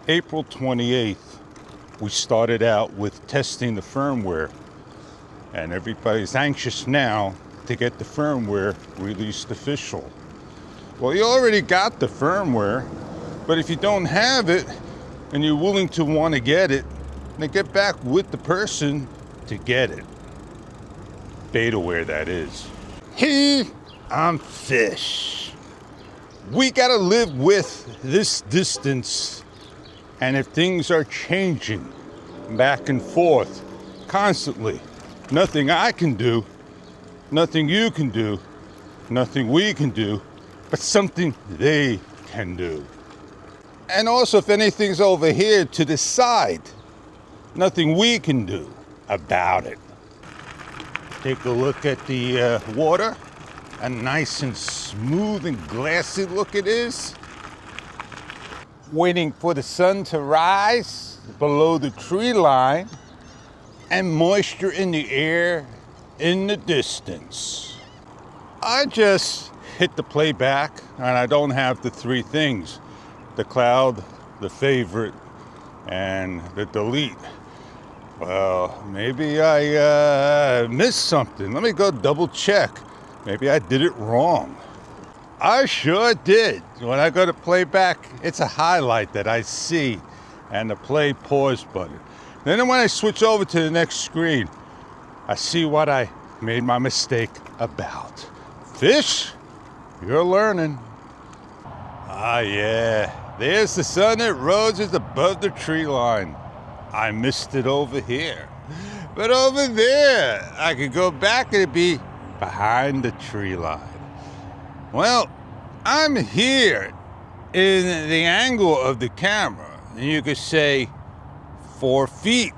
April 28th, we started out with testing the firmware, and everybody's anxious now to get the firmware released official. Well, you already got the firmware, but if you don't have it and you're willing to want to get it, then get back with the person to get it. Betaware, that is. Hey, I'm Fish. We gotta live with this distance, and if things are changing back and forth constantly, nothing I can do, nothing you can do, nothing we can do, but something they can do. And also, if anything's over here to the side, nothing we can do about it. Take a look at the water. A nice and smooth and glassy look it is. Waiting for the sun to rise below the tree line, and moisture in the air in the distance. I just hit the playback, and I don't have the three things: the cloud, the favorite, and the delete. Well, maybe I missed something. Let me go double check. Maybe I did it wrong. I sure did. When I go to playback, it's a highlight that I see, and the play pause button. Then when I switch over to the next screen, I see what I made my mistake about. Fish, you're learning. Ah, yeah. There's the sun that roses above the tree line. I missed it over here. But over there, I could go back and it'd be behind the tree line. Well, I'm here in the angle of the camera, and you could say 4 feet.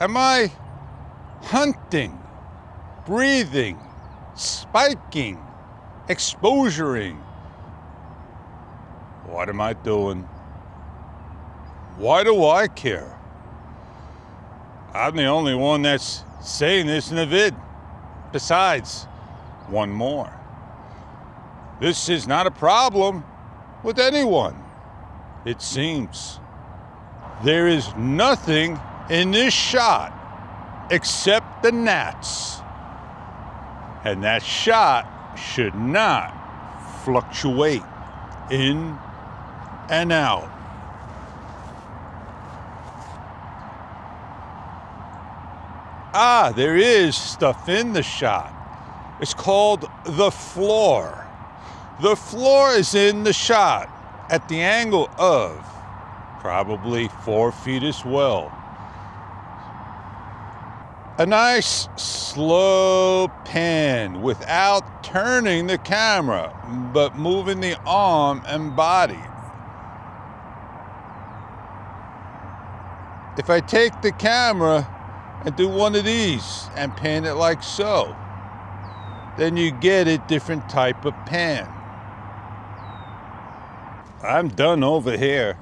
Am I hunting, breathing, spiking, exposuring? What am I doing? Why do I care? I'm the only one that's saying this in the vid. Besides, one more. This is not a problem with anyone, it seems. There is nothing in this shot except the gnats. And that shot should not fluctuate in and out. Ah, there is stuff in the shot. It's called the floor. The floor is in the shot at the angle of probably 4 feet as well. A nice slow pan without turning the camera, but moving the arm and body. If I take the camera and do one of these and pan it like so, then you get a different type of pan. I'm done over here.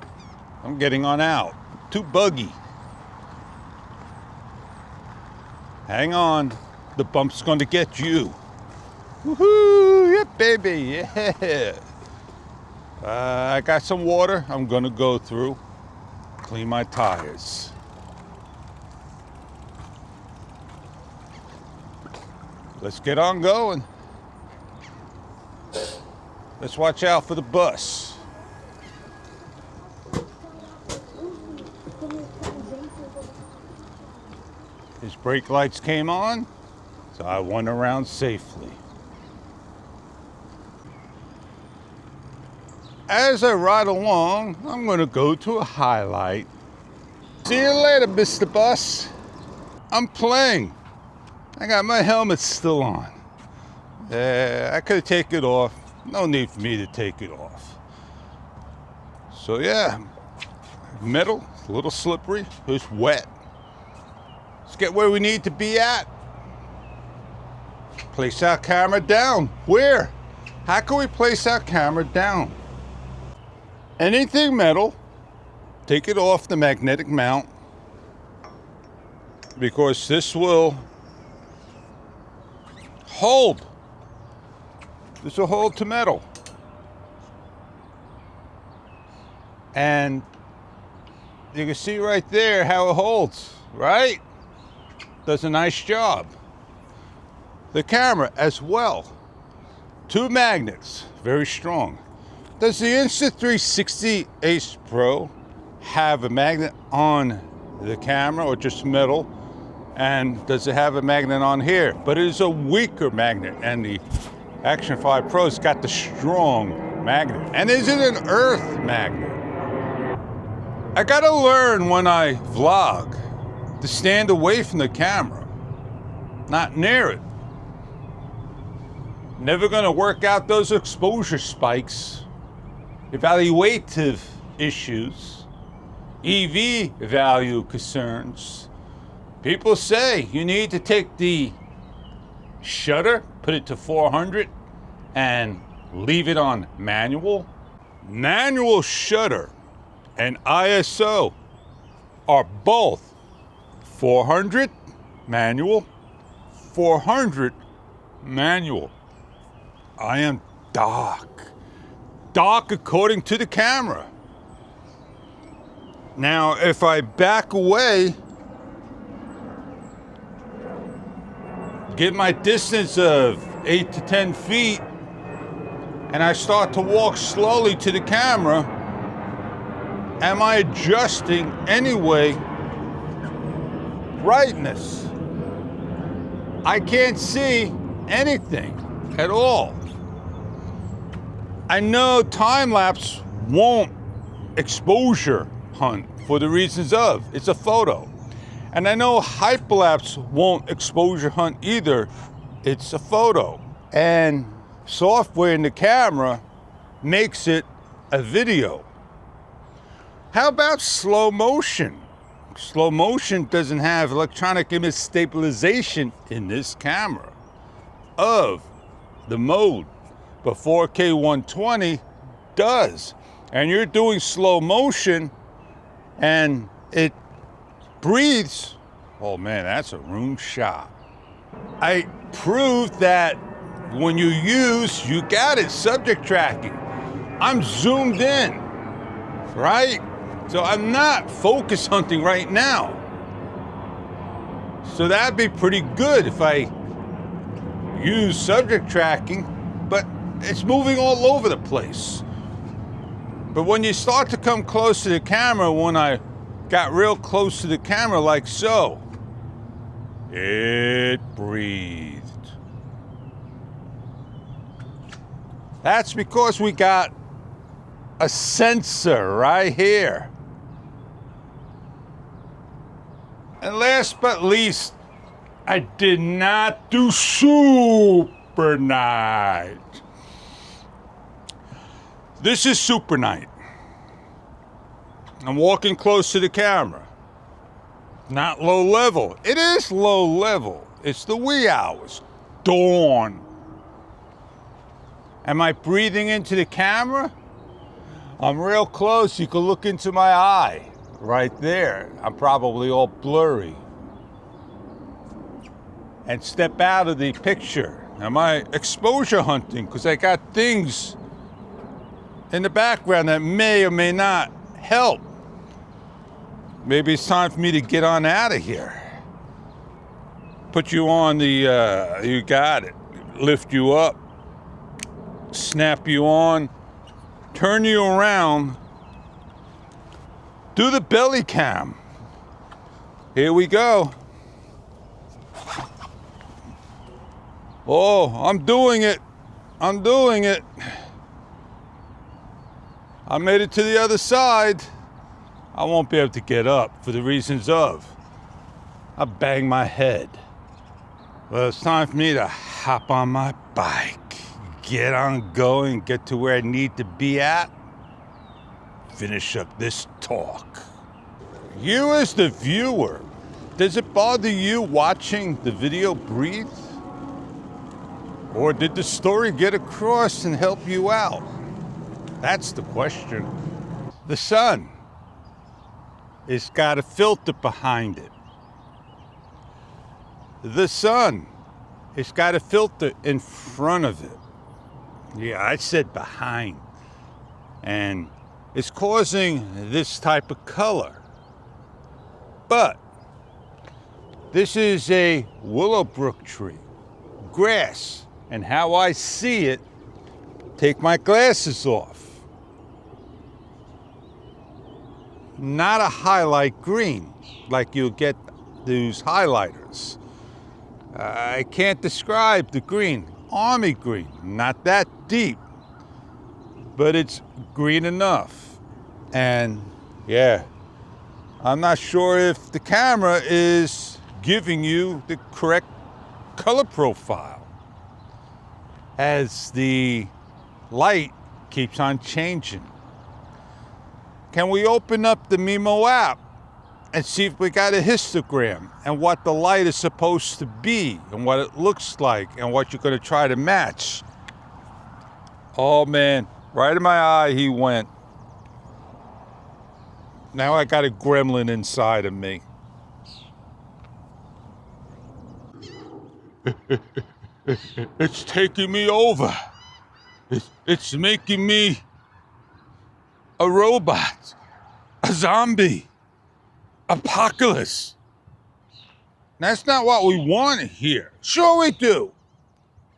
I'm getting on out. Too buggy. Hang on. The bump's going to get you. Woohoo! Yeah, baby. Yeah. I got some water I'm going to go through. Clean my tires. Let's get on going. Let's watch out for the bus. His brake lights came on, so I went around safely. As I ride along, I'm going to go to a highlight. See you later, Mr. Bus. I'm playing. I got my helmet still on. I could have taken it off. No need for me to take it off. So yeah, metal, a little slippery, it's wet. Let's get where we need to be at. Place our camera down. Where? How can we place our camera down? Anything metal, take it off the magnetic mount, because this will hold. This will hold to metal. And you can see right there how it holds, right? Does a nice job. The camera as well. 2 magnets, very strong. Does the Insta360 Ace Pro have a magnet on the camera or just metal? And does it have a magnet on here? But it is a weaker magnet, and the Action 5 Pro's got the strong magnet. And is it an earth magnet? I gotta learn when I vlog to stand away from the camera, not near it. Never gonna work out those exposure spikes, evaluative issues, EV value concerns. People say you need to take the shutter, put it to 400, and leave it on manual. Manual shutter and ISO are both 400 manual, 400 manual. I am dark according to the camera. Now, if I back away, get my distance of 8 to 10 feet, and I start to walk slowly to the camera, am I adjusting anyway brightness? I can't see anything at all. I know time-lapse won't exposure hunt for the reasons of it's a photo. And I know hyperlapse won't exposure hunt either, it's a photo. And software in the camera makes it a video. How about slow motion? Slow motion doesn't have electronic image stabilization in this camera of the mode, but 4K 120 does. And you're doing slow motion and it breathes. Oh man, that's a room shot. I proved that when you got it, subject tracking. I'm zoomed in, right? So I'm not focus hunting right now. So that'd be pretty good if I use subject tracking, but it's moving all over the place. But when you start to come close to the camera, when I got real close to the camera like so, it breathed. That's because we got a sensor right here. And last but least, I did not do super night. This is super night. I'm walking close to the camera. Not low level. It is low level. It's the wee hours. Dawn. Am I breathing into the camera? I'm real close. You can look into my eye right there. I'm probably all blurry. And step out of the picture. Am I exposure hunting? Because I got things in the background that may or may not help. Maybe it's time for me to get on out of here. Put you on the, you got it. Lift you up. Snap you on. Turn you around. Do the belly cam. Here we go. Oh, I'm doing it. I'm doing it. I made it to the other side. I won't be able to get up for the reasons of I banged my head. Well, it's time for me to hop on my bike, get on going, get to where I need to be at, finish up this talk. You as the viewer, does it bother you watching the video breathe? Or did the story get across and help you out? That's the question. The sun, it's got a filter behind it. The sun, it's got a filter in front of it. Yeah, I said behind. And is causing this type of color. But this is a Willowbrook tree, grass, and how I see it, take my glasses off. Not a highlight green like you'll get those highlighters. I can't describe the green. Army green, not that deep, but it's green enough. And yeah, I'm not sure if the camera is giving you the correct color profile as the light keeps on changing. Can we open up the Mimo app and see if we got a histogram and what the light is supposed to be and what it looks like and what you're going to try to match? Oh man, right in my eye he went. Now I got a gremlin inside of me. It's taking me over. It's making me a robot, a zombie. Apocalypse. That's not what we want here. Sure we do.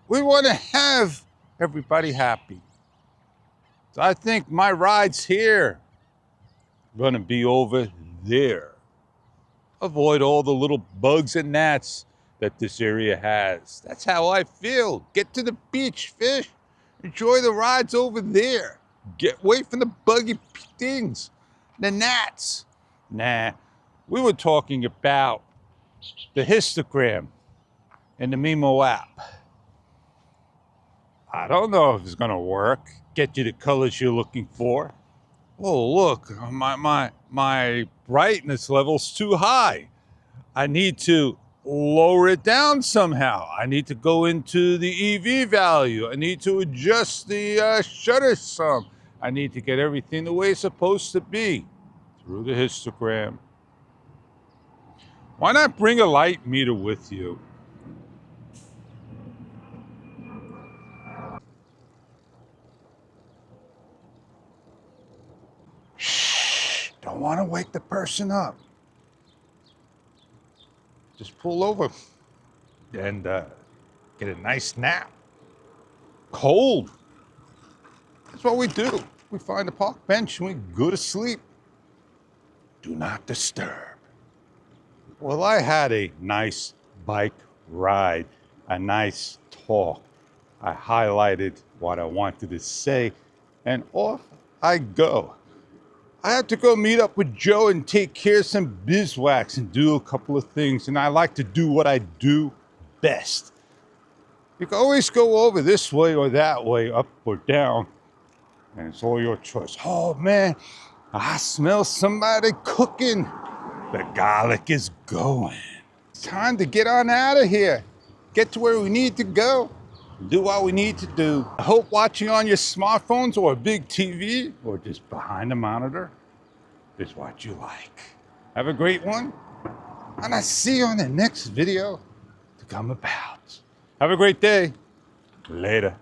We want to have everybody happy. So I think my rides here are going to be over there. Avoid all the little bugs and gnats that this area has. That's how I feel. Get to the beach, fish. Enjoy the rides over there. Get away from the buggy things, the gnats. Nah. We were talking about the histogram in the Mimo app. I don't know if it's gonna work, get you the colors you're looking for. Oh look, my brightness level's too high. I need to lower it down somehow. I need to go into the EV value. I need to adjust the shutter some. I need to get everything the way it's supposed to be through the histogram. Why not bring a light meter with you? Shh, don't want to wake the person up. Just pull over and get a nice nap. Cold. That's what we do. We find a park bench and we go to sleep. Do not disturb. Well, I had a nice bike ride, a nice talk. I highlighted what I wanted to say, and off I go. I had to go meet up with Joe and take care of some beeswax and do a couple of things, and I like to do what I do best. You can always go over this way or that way, up or down, and it's all your choice. Oh man, I smell somebody cooking. The garlic is going. It's time to get on out of here. Get to where we need to go. Do what we need to do. I hope watching on your smartphones or a big TV or just behind the monitor is what you like. Have a great one. And I see you on the next video to come about. Have a great day. Later.